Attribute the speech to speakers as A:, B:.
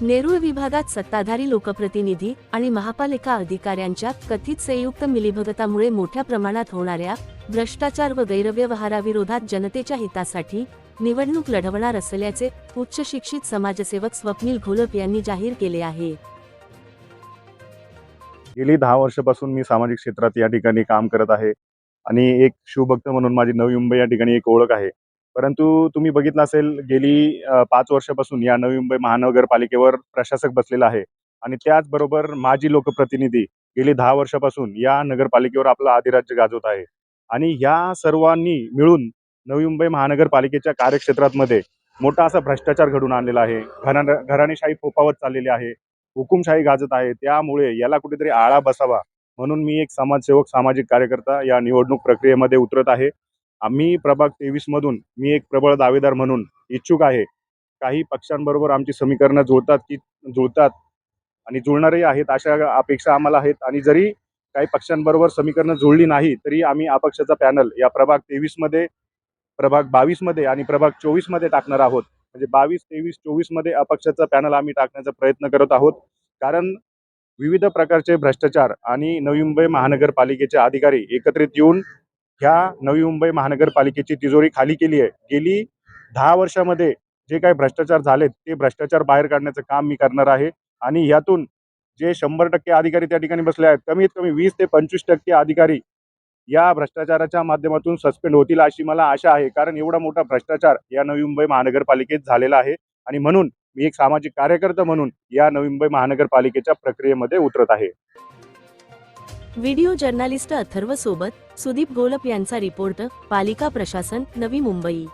A: नेरूळ विभागात सत्ताधारी लोकप्रतिनिधी आणि महापालिका अधिकाऱ्यांच्या कथित संयुक्त मिलीभगतामुळे मोठ्या प्रमाणात होणाऱ्या भ्रष्टाचार व गैरव्यवहाराविरोधात जनतेच्या हितासाठी निवडणूक लढवणार असल्याचे उच्च शिक्षित समाजसेवक स्वप्नील घोलप यांनी जाहीर केले आहे।
B: गेली 10 वर्षापासून मी सामाजिक क्षेत्रात या ठिकाणी काम करत आहे आणि एक शिवभक्त म्हणून माझी नवी मुंबई या ठिकाणी एक ओळख आहे। परंतु तुम्ही बघितलं असेल गेली 5 वर्षापासून या नवी मुंबई महानगरपालिकेवर प्रशासक बसलेला आहे आणि त्याचबरोबर माजी लोकप्रतिनिधी गेली 10 वर्षापासून या नगरपालिकेवर आपलं अधिराज्य गाजवत आहे आणि या सर्वांनी मिळून नवी मुंबई महानगरपालिकेच्या कार्यक्षेत्रामध्ये मोठा असा भ्रष्टाचार घडून आणलेला आहे। घराणेशाही फोफावत चाललेली आहे, हुकुमशाही गाजत आहे। त्यामुळे याला कुठेतरी आळा बसावा म्हणून मी एक समाजसेवक सामाजिक कार्यकर्ता या निवडणूक प्रक्रियेमध्ये उतरत आहे। आम्ही प्रभाग 23 मधून मी एक प्रबळ दावेदार म्हणून इच्छुक आहे। काही पक्षांबरोबर आमची समीकरणं जुळतात आणि जुळणारही आहेत अशा अपेक्षा आम्हाला आहेत आणि जरी काही पक्षांबरोबर समीकरणं जुळली नाही तरी आम्ही अपक्षाचा पॅनल या प्रभाग 23 मध्ये, प्रभाग 22 मध्ये आणि प्रभाग 24 मध्ये टाकणार आहोत। म्हणजे 22, 23, 24 मध्ये अपक्षाचा पॅनल आम्ही टाकण्याचा प्रयत्न करत आहोत। कारण विविध प्रकारचे भ्रष्टाचार आणि नवी मुंबई महानगरपालिकेचे अधिकारी एकत्रित येऊन ह्या नवी मुंबई महानगरपालिकेची तिजोरी खाली केली आहे। गेली 10 वर्षामध्ये जे काही भ्रष्टाचार झालेत ते भ्रष्टाचार बाहेर काढण्याचं काम मी करणार आहे आणि यातून जे 100% अधिकारी त्या ठिकाणी बसले आहेत, कमीत कमी 20 ते 25% अधिकारी या भ्रष्टाचाराच्या माध्यमातून सस्पेंड होतील अशी मला आशा आहे। कारण एवढा मोठा भ्रष्टाचार या नवी मुंबई महानगरपालिकेत झालेला आहे आणि म्हणून मी एक सामाजिक कार्यकर्ता म्हणून या नवी मुंबई महानगरपालिकेच्या प्रक्रियेमध्ये उतरत आहे।
A: व्हिडिओ जर्नलिस्ट अथर्व सोबत सुदीप घोलप यांचा रिपोर्ट, पालिका प्रशासन, नवी मुंबई।